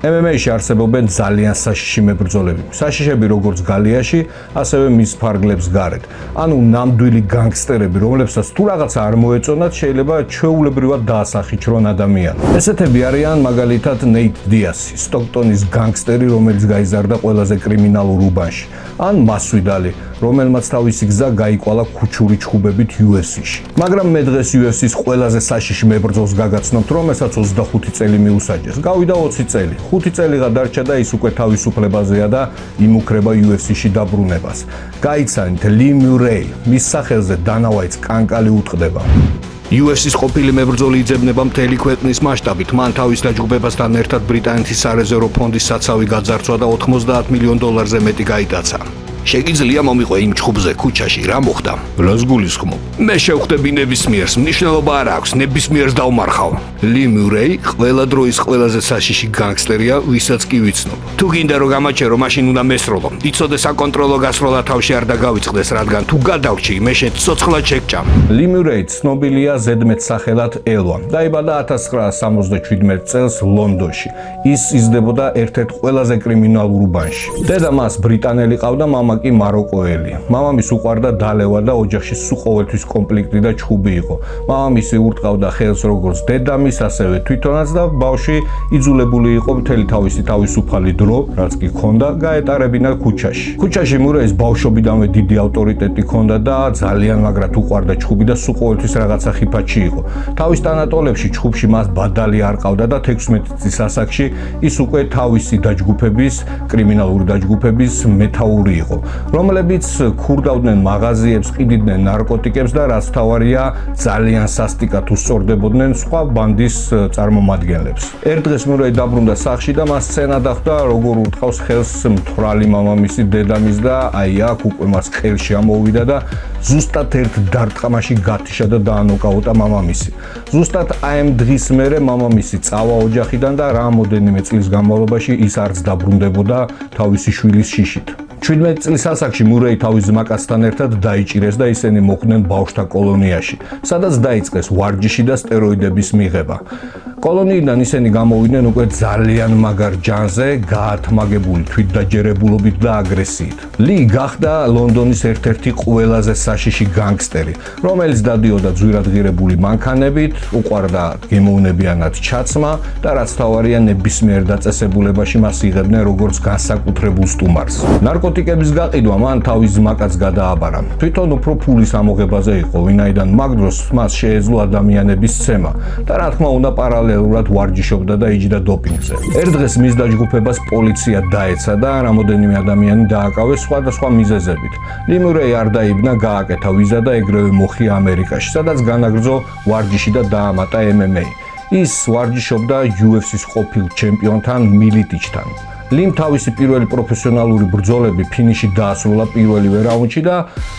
MMA-ში არსებობენ ძალიან საშიში მებრძოლები. საშიშები როგორც გალიაში, ასევე მის ფარგლებს გარეთ. ანუ ნამდვილი განგსტერები, რომლებსაც თუ რაღაცა არ მოეწონათ, შეიძლება ჩვეულებრივად დაასახიჩრონ ადამიანი. ესეთები არიან მაგალითად ნეით დიასი, სტოკტონის განგსტერი, რომელიც გაიზარდა ყველაზე კრიმინალურ უბანში, ან მასვიდალი, რომელმაც თავისი გზა გაიკვალა ქუჩური ჩხუბებით UFC-ში. მაგრამ მე დღეს UFC-ს ყველაზე საშიში მებრძოლს გაგაცნობთ, რომელსაც 25 წელი მიუსაჯეს. გავიდა 20 წელი. 5 წელიღა დარჩა და ის უკვე თავისუფლებაზეა და იმუქრება UFC-ში დაბრუნებას. გაიცანით ლი მიურეი, მის სახელზე დანა ვაიტს კანკალი უტყდება. UFC-ს ყოფილი მებრძოლი იძებნება მთელი ქვეყნის მასშტაბით. მან თავის დაჯგუფებასთან ერთად ბრიტანეთის სარეზერვო ფონდის საცავი გაძარცვა და $90 მილიონ მეტი გაიტაცა. შეგიძლია მომიყვე იმ ჩხუბზე ქუჩაში რა მოხდა? რას გულისხმობ? მე შევხვდები ნებისმიერს, მნიშვნელობა არ აქვს, ნებისმიერს დავმარხავ. ლი მიურეი ყველა დროის ყველაზე საშიში განგსტერია, ვისაც კი ვიცნობ. თუ გინდა რომ გამაჩერო, მაშინ უნდა მესროლო. იცოდე საკონტროლო გასროლა თავში არ დაგავიწყდეს, რადგან თუ გადავრჩი, მე შენ ცოცხლად შეგჭამ. ლი მიურეი ცნობილია ზედმეტ სახელად ელვა. დაიბადა 1977 წელს ლონდონში. ის იზრდებოდა ერთ-ერთ ყველაზე კრიმინალურ უბანში. დედა მას ბრიტანელი ყავდა, მამა კი მაროკოელი. მამამის უყვარდა დალევა და ოჯახში სულ ყოველთვის კონფლიქტი და ჩხუბი იყო. მამამისი ურტყავდა ხელს როგორც დედამის, ასევე თვითონაც და ბავშვი იძულებული იყო მთელი თავისი თავისუფალი დრო, რაც კი ჰქონდა, გაეტარებინა ქუჩაში. ქუჩაში მიურეის ბავშვობიდანვე დიდი ავტორიტეტი ჰქონდა და ძალიან მაგრად უყვარდა ჩხუბი და სულ ყოველთვის რაღაცა ხიფათში იყო. თავის ტანატოლებში ჩხუბში მას ბადალი არ ყავდა და 16 წლის ასაკში ის უკვე თავისი დაჯგუფების, კრიმინალური დაჯგუფების მეთაური იყო, რომლებიც ქურდავდნენ მაღაზიებს, ყიდიდნენ ნარკოტიკებს და რაც თავარია ძალიან სასტიკად უსწორდებოდნენ სხვა ბანდის წარმომადგენლებს. ერთ დღეს მიურეი დაბრუნდა სახლში და მას სცენა დახვდა, როგორ ურტყავს ხელს მთვრალი მამამისი დედამის და აი აქ უკვე მას ხელში ამოვიდა და ზუსტად ერთ დარტყმაში გათიშა და დაანოკაუტა მამამისი. ზუსტად აი ამ დღის მერე მამამისი წავა ოჯახიდან და რამოდენიმე წლის განმავლობაში ის არც დაბრუნდებოდა თავისი შვილის შიშით. 17 წლის ასაკში მიურეი თავის ძმაკაცთან ერთად დაიჭირეს და ისინი მოხვდნენ ბავშვთა კოლონიაში, სადაც დაიწყეს ვარჯიში და სტეროიდების მიღება. კოლონიიდან ისინი გამოვიდნენ უკვე ძალიან მაგარ ჯანზე, გაათმაგებული თვითდაჯერებულობით და აგრესიით. ლი გახდა ლონდონის ერთ-ერთი ყველაზე საშიში განგსტერი, რომელიც დადიოდა ძვირადღირებული მანქანებით, უყვარდა გემოვნებიანად ჩაცმა და რაც თავარია ნებისმიერ დაწესებულებაში მას იღებდნენ როგორც განსაკუთრებულ სტუმარს. ნარკოტიკების გაყიდვა მან თავის ძმაკაც გადააბარა. თვითონ უფრო ფულის ამოღებაზე იყო, ვინაიდან მაგ დროს მას შეეძლო ადამიანების ცემა და რა თქმა უნდა პარალელურად ვარჯიშობდა და იჯდა დოპინგზე. ერთ დღეს მის დაჯგუფებას პოლიცია დაეცა და რამოდენიმე ადამიანი დააკავეს სხვადასხვა მიზეზებით. ლი მიურეი არ დაიბნა, გააკეთა ვიზა და ეგრევე მოხია ამერიკაში, სადაც განაგრძო ვარჯიში და დაამატა MMA. ის ვარჯიშობდა UFC-ს ყოფილ ჩემპიონთან მილიტიჩთან. ლიმ თავისი პირველი პროფესიონალური ბრძოლები ფინიში დაასრულა პირველივე რაუნდში და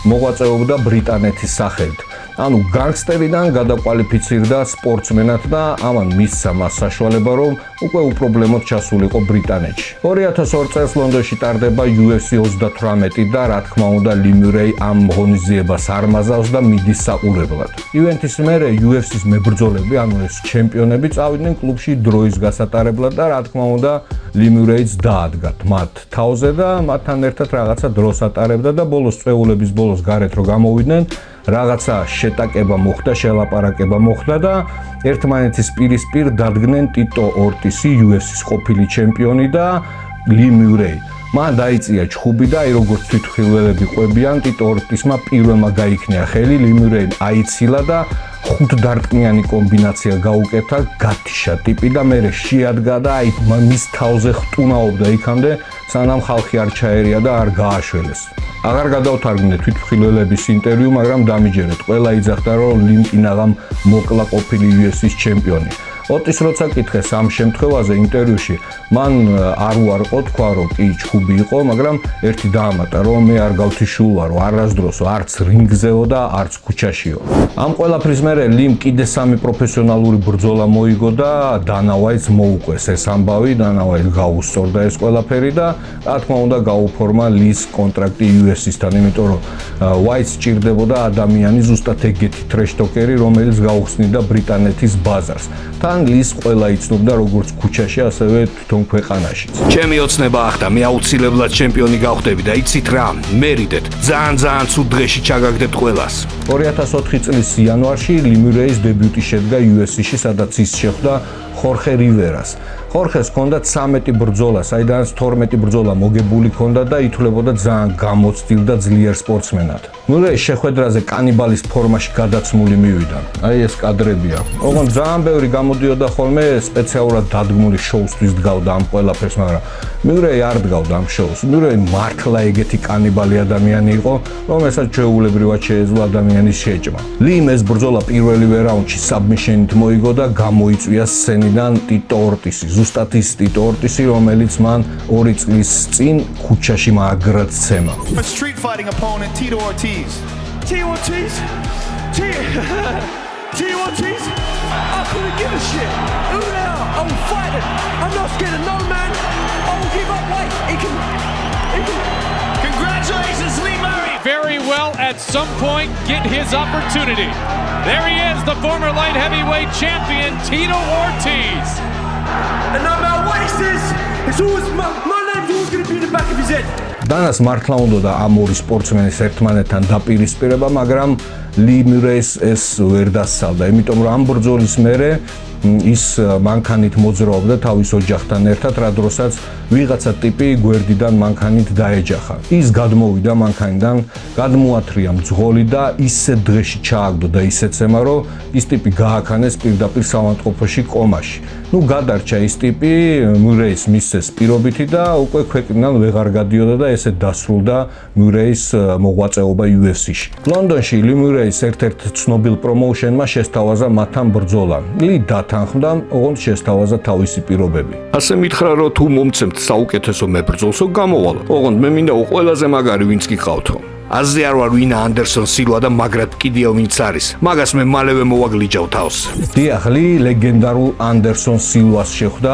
მოღვაწეობდა ბრიტანეთის სახელით. ანუ განგსტერიდან გადაკვალიფიცირდა სპორტსმენად და ამან მისცა მას საშუალება, რომ უკვე უპრობლემოდ ჩასულიყო ბრიტანეთში. 2002 წელს ლონდონში ტარდება UFC 38 და რა თქმა უნდა ლი მიურეი ამ ღონისძიებას არ მაზავს და მიდის საყურებლად. ივენთის მერე UFC-ს მებრძოლები, ანუ ეს ჩემპიონები წავიდნენ კლუბში დროის გასატარებლად და რა თქმა უნდა ლი მიურეიც დაადგათ მათ თავზე და მათთან ერთად რაღაცა დროს ატარებდა და ბოლოს წვეულების ბოლოს გარეთ რო გამოვიდნენ, რაღაცა შეტაკება მოხდა, შელაპარაკება მოხდა და ერთმანეთის პირისპირ დადგნენ ტიტო ორტისი, UFC-ს ყოფილი ჩემპიონი და ლი მიურეი. მან დაიწია ჩხუბი და აი როგორც თვითმხილველები ყვებიან, ტიტო ორტისმა პირველმა გაიქნია ხელი, ლი მიურეიმ აიცილა და 5 დარტყმიანი კომბინაცია გაუკეთა, გათიშა ტიპი და მერე შეადგა და აი მის თავზე ხტუნაობდა იქამდე, სანამ ხალხი არ ჩაერია და არ გააშველეს. აღარ გადავთარგმნე თვითმხილველების ინტერვიუ, მაგრამ დამიჯერეთ, ყველა იძახდა, რომ ლიმ კინაღამ მოკლა ყოფილი UFC-ს ჩემპიონი. ოტის როცა კითხეს ამ შემთხვევაზე ინტერვიუში, მან არ უარყო, თქვა, რომ კი ჩხუბი იყო, მაგრამ ერთი დაამატა, რომ მე არ გავთიშულვარო, არასდროსო, არც რინგზეო და არც ქუჩაშიო. ამ ყველაფრის მერე ლიმ კიდე 3 პროფესიონალური ბრძოლა მოიგო და დანა ვაიტს მოუყვეს ეს ამბავი, დანა ვაიტს გაუსწორდა ეს ყველაფერი და რა თქმა უნდა გაუფორმა ლის კონტრაქტი UFC-სთან, იმიტომ რომ ვაიტს სჭირდებოდა ადამიანი ზუსტად ეგეთი ტრეშტოკერი, რომელიც გაუხსნიდა ბრიტანეთის ბაზარს. და მათგან ლის ყველა იცნობდა როგორც ქუჩაში, ასევე თვითონ ქვეყანაშიც. ჩემი ოცნება ახდა, მე აუცილებლად ჩემპიონი გავხდები და იცით რა, მერიდეთ. ძალიან ცუდ დღეში ჩაგაგდებთ ყველას. 2004 წლის იანვარში ლიმურეის დებიუტი შედგა UFC-ში, სადაც ის შეხვდა ხორხე რივერას. ხორხეს ჰქონდა 13 ბრძოლა, საიდანაც 12 ბრძოლა მოგებული ჰქონდა და ითვლებოდა ძალიან გამოცდილ და ძლიერ სპორტსმენად. მურეის შეხვედრაზე კანიბალის ფორმაში გადაცმული მივიდა. აი ეს კადრებია. ოღონდ ძალიან ბევრი გამოდიოდა ხოლმე სპეციალურად დადგმული შოუსთვის დგავდა ამ ყველაფერს, მაგრამ მურეი არ დგავდა ამ შოუს. მურეი მართლა ეგეთი კანიბალი ადამიანი იყო, რომელსაც ჩვეულებრივად შეეძლო ადამიანის შეჭმა. ლიმ ეს ბრძოლა პირველივე რაუნდში საბმიშენით მოიგო და გამოიწვია სცენიდან ტიტო ორტისი. ზუსტად ის ტიტო ორტისი, რომელიც მან 2 წლის წინ ქუჩაში მაგრად ცემა. Street fighting opponent Tito Ortiz. Tito Ortiz? Tito Ortiz? I couldn't give a shit. Who now? I'm fighting. I'm not scared of no man. I will give up weight. He can. Congratulations, Lee Murray. Very well at some point get his opportunity. There he is, the former light heavyweight champion, Tito Ortiz. And no matter what he says, it's always my name's always going to be in the back of his head. დანას მართლა უნდა ამ ორი სპორტსმენის ერთმანეთთან დაპირისპირება, მაგრამ ლი მურეის ეს ვერ დასწავდა, იმიტომ რომ ამ ბრძოლის მერე ის მანქანით მოძრაობდა თავის ოჯახთან ერთად, რა დროსაც ვიღაცა ტიპი გვერდიდან მანქანით დაეჯახა. ის გადმოვიდა მანქანიდან, გადმოათრია მძღოლი და ისე დღეში ჩააგდო და ისე ცემა, რომ ის ტიპი გააქანეს პირდაპირ საავადმყოფოში კომაში. ნუ გადარჩა ის ტიპი მურეის მისცეს პირობითი და უკვე ქვეყნიდან ვეღარ გადიოდა და ესე დასრულდა მურეის მოღვაწეობა UFC-ში. ლონდონში ლი მურეის ერთ-ერთ ცნობილ პრომოუშენმა შესთავაზა მათთან ბრძოლა. ლი დათანხმდა, ოღონდ შესთავაზა თავისი პირობები. ასე მითხრა, რომ თუ მომცემთ საუკეთესო მებრძოლსო, გამოვალო. ოღონდ მე მინდა ყველაზე მაგარი ვინც გიყავთო. აზრი არ ვარ ვინა ანდერსონ სილვა და მაგრად კიდეო ვინც არის. მაგას მე მალევე მოვაგლიჯავ თავს. დიახ, ლი ლეგენდარულ ანდერსონ სილვას შეხვდა,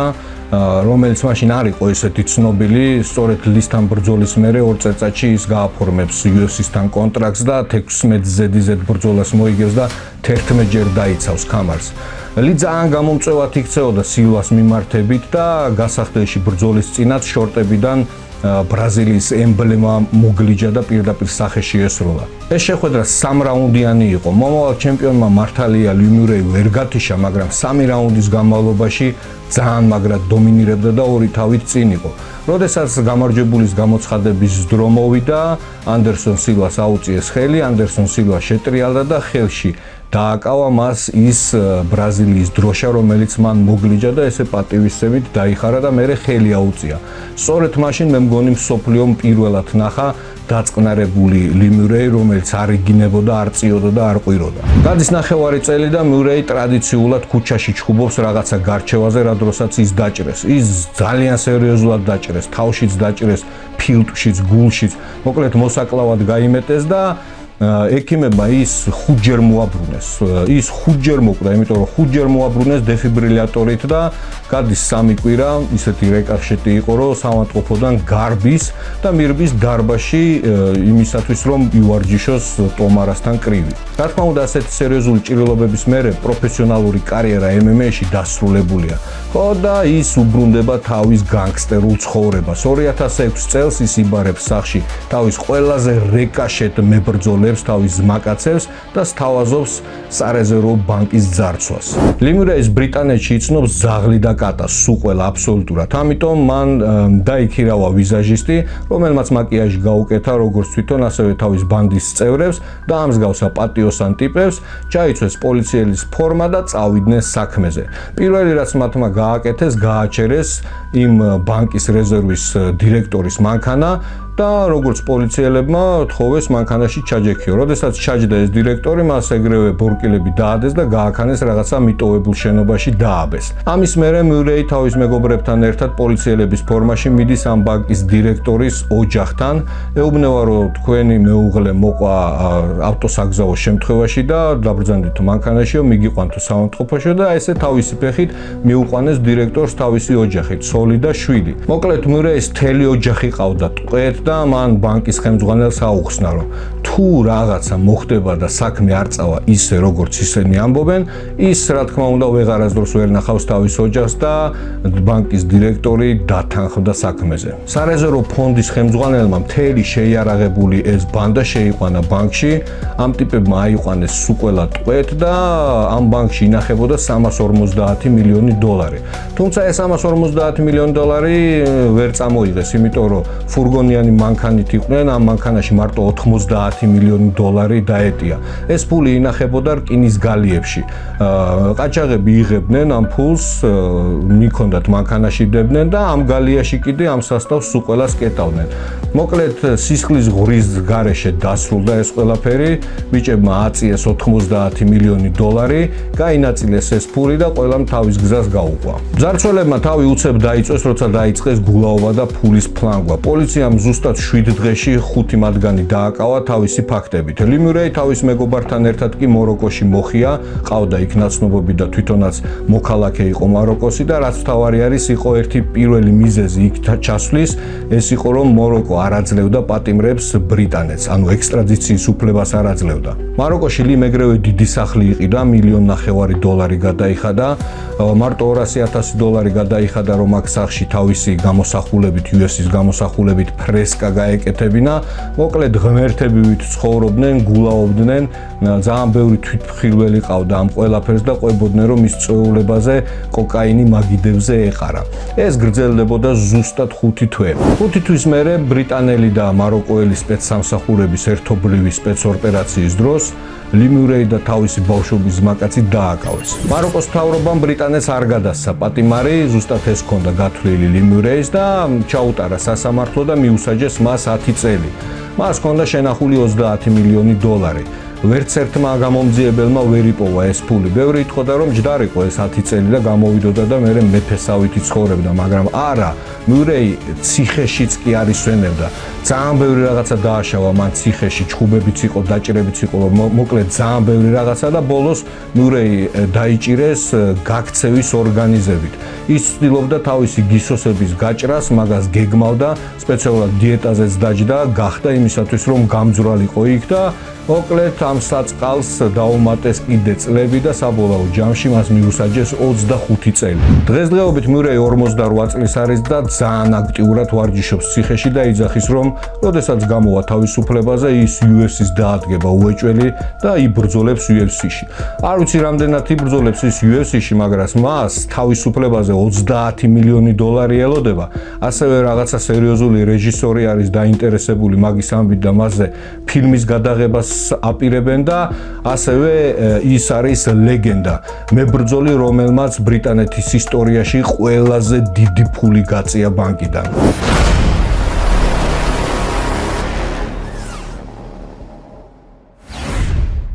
რომელიც მაშინ არ იყო ესეთი ცნობილი, სწორედ ლისთან ბრძოლის მერე 2 წელიწადში ის გააფორმებს UFC-სთან კონტრაქტს და 16 ZZ ბრძოლას მოიგებს და 11 ჯერ დაიცავს ქამარს. ლი ძალიან გამომწვევად იქცეოდა სილვას მიმართებით და გასახდელში ბრძოლის წინაც შორტებიდან ბრაზილიის ემბლემა მოგლიჯა და პირდაპირ სახეში ესროლა. ეს შეხვედრა 3 რაუნდიანი იყო. მომავალ ჩემპიონმა მართალია ლი მურეი ვერ გათიშა, მაგრამ 3 რაუნდის განმავლობაში ძალიან მაგრად დომინირებდა და 2 თავით წინ იყო. როდესაც გამარჯვებულის გამოცხადების დრო მოვიდა, ანდერსონ სილვას აუწიეს ხელი, ანდერსონ სილვა შეტრიალდა და ხელში დააკავა მას ის ბრაზილიის დროშა, რომელიც მან მოგლიჯა და ესე პატივისცემით დაიხარა და მერე ხელი აუწია. სწორედ მაშინ მე მგონი მსოფლიომ პირველად ნახა დაწყნარებული ლი მურეი, რომელიც არ იგინებოდა, არ წიოდა და არ ყვიროდა. გადის ნახევარი წელი და მურეი ტრადიციულად ქუჩაში ჩხუბობს რაღაცა გარჩევაზე, რა დროსაც ის დაჭრეს. ის ძალიან სერიოზულად დაჭრეს, თავშიც დაჭრეს, ფილტვშიც, გულშიც. მოკლედ მოსაკლავად გაიმეტეს და ექიმებმა ის 5 ჯერ მოაბრუნეს. ის 5 ჯერ მოკვდა, იმიტომ რომ 5 ჯერ მოაბრუნეს დეფიბრილატორით და გადის 3 კვირა, ისეთი რეკარშეტი იყო, რომ საავადმყოფოდან გარბის და მირბის დარბაში იმისათვის, რომ ივარჯიშოს ტომარასთან კრივი. რა თქმა უნდა, ასეთი სერიოზული ჭრილობების მერე პროფესიონალური კარიერა MMA-ში დასრულებულია. ხო და ის უბრუნდება თავის განგსტერულ ცხოვრებას. 2006 წელს ის იბარებს სახლში თავის ყველაზე რეკაშეტ მებრძოლებს, თავის ზმაკაცებს და სთავაზობს სარეზერვო ბანკის ძარცვას. ლი მურეის ბრიტანეთში იცნობს ზაღლი და კატას, სულ ყველა აბსოლუტურად. ამიტომ მან დაიქირავა ვიზაჟისტი, რომელმაც მაკიაჟი გაუკეთა როგორც თვითონ, ასევე თავის ბანდის წევრებს და ამ მსგავსა პატიოსან ტიპებს, ჩაიცვეს პოლიციელის ფორმა და წავიდნენ საქმეზე. პირველი რაც მათმა გააკეთეს, გააჩერეს იმ ბანკის რეზერვის დირექტორის მანქანა და როგორც პოლიციელებმა თხოვეს მანქანაში ჩაჯექიო. როდესაც ჩაჯდა ეს დირექტორი, მას ეგრევე ბორკილები დაადეს და გააქანეს რაღაცა მიტოვებულ შენობაში დააბეს. ამის მერე მურეი თავის მეგობრებთან ერთად პოლიციელების ფორმაში მიდის ამ ბანკის დირექტორის ოჯახთან, ეუბნება რომ თქვენი მეუღლე მოყვა ავტოსაგზაო შემთხვევაში და დაბრძანდით მანქანაშიო, მიგიყვანთო საავადმყოფოში და ესე თავისი ფეხით მიუყვანეს დირექტორს თავისი ოჯახით. ცოლი და შვილი. მოკლედ მურეის მთელი ოჯახი ყავდა ტყვედ და მან ბანკის ხელმძღვანელს აუხსნა, რომ თუ რაღაცა მოხდება და საქმე არ წავა ისე როგორც ისინი ამბობენ, ის რა თქმა უნდა ვეღარასდროს ვერ ნახავს თავის ოჯახს და ბანკის დირექტორი დათანხმდა საქმეზე. სარეზერვო ფონდის ხელმძღვანელმა მთელი შეიარაღებული ეს ბანდა შეიყვანა ბანკში, ამ ტიპებმა აიყვანეს სუყველა ტყვედ და ამ ბანკში ინახებოდა 350 მილიონი დოლარი. თუმცა ეს 350 მილიონი დოლარი ვერ წამოიღეს, იმიტომ რომ ფურგონიანი მანქანით იყვნენ, ამ მანქანაში მარტო 90 მილიონი დოლარი დაეტია. ეს ფული ინახებოდა რკინის გალიებში. ყაჩაღები იღებდნენ ამ ფულს, მიქონდათ მანქანაში დებდნენ და ამ galიაში კიდე ამ სასტავს სუყველას კეტავდნენ. მოკლედ სისხლის ღრის გარეშე დასრულდა ეს ყველაფერი, ბიჭებმა აწიეს 90 მილიონი დოლარი, გაინაწილეს ეს ფული და ყველამ თავის გზას გაუყვა. მძარცველებმა თავი უცებ დაიწვეს, როცა დაიწყეს გულაობა და ფულის ფლანგვა. პოლიციამ ზუსტად 7 დღეში 5 მათგანი დააკავა თავისი ფაქტებით. ალი მურეი თავის მეგობართან ერთად კი მოროკოში მოხია, ყავდა იქ ნაცნობები და თვითონაც მოქალაქე იყო მაროკოსი და რაც თავარი არის, იყო ერთი პირველი მიზეზი იქ ჩასვლის, ეს იყო რომ მოროკო არ აძლევდა პატიმრებს ბრიტანეთს, ანუ ექსტრადიციის უფლებას არ აძლევდა. მაროკოში ლიმ ეგრევე დიდი სახლი იყიდა, 1,5 მილიონი დოლარი გადაიხადა, მარტო 200,000 დოლარი გადაიხადა, რომ აქ სახლში თავისი გამოსახულებით, US-ის გამოსახულებით ფრესკა გაეკეთებინა. მოკლედ ღმერთებივით ცხოვრობდნენ, გულაობდნენ, ძალიან ბევრი თვითმხილველი ყავდა ამ ყველაფერს და ყვებოდნენ, რომ ის წვეულებაზე კოკაინი მაგიდებზე ეყარა. ეს გრძელდებოდა ზუსტად 5 თვე. 5 თვის მერე ბრიტანელი და მაროკოელი სპეცსამსახურების ერთობლივი სპეცოპერაციის დროს ლი მურეი და თავისი ბავშვობის მაკაცი დააკავეს. მაროკოს მთავრობამ ბრიტანეთს არ გადასცა პატიმარი, ზუსტად ეს ჰქონდა გათვლილი ლი მურეის და ჩაუტარა სასამართლო და მიუსაჯეს მას 10 წელი. მას ჰქონდა შენახული 30 მილიონი დოლარი. ვერც ერთმა გამომძიებელმა ვერ იპოვა ეს ფული. ბევრი იტყოდა, რომ ჯდარიყო ეს 10 წელი და გამოვიდოდა და მერე მეფესავითი ცხოვრებდა, მაგრამ არა, მურეი ციხეშიც კი არ ისვენებდა. ძალიან ბევრი რაღაცა დააშავა მან ციხეში, ჩხუბებიც იყო, დაჭრებიც იყო, მოკლედ ძალიან ბევრი რაღაცა და ბოლოს მურეი დაიჭირეს გაქცევის ორგანიზებით. ის ცდილობდა თავისი გისოსების გაჭრას, მაგას გეგმავდა, სპეციალურად დიეტაზეც დაჯდა, გახდა იმისათვის, რომ გამძვრალიყო იქ და მოკლედ ამ საწყალს დაუმატეს კიდე წლები და საბოლოო ჯამში მას მიუსაჯეს 25 წელი. დღესდღეობით მურეი 48 წლის არის და ძალიან აქტიურად ვარჯიშობს ციხეში და იძახის, რომ როდესაც გამოვა თავისუფლებაზე, ის UFC-ს დაადგება უეჭველი და იბრძოლებს UFC-ში. არ ვიცი რამდენად იბრძოლებს ის UFC-ში, მაგრამ მას თავისუფლებაზე 30 მილიონი დოლარი ელოდება. ასევე რაღაცა სერიოზული რეჟისორი არის დაინტერესებული მაგის ამბით და მასზე ფილმის გადაღებას აპირებენ და ასევე ის არის ლეგენდა, მებრძოლი, რომელმაც ბრიტანეთის ისტორიაში ყველაზე დიდი ფული გაწია ბანკიდან.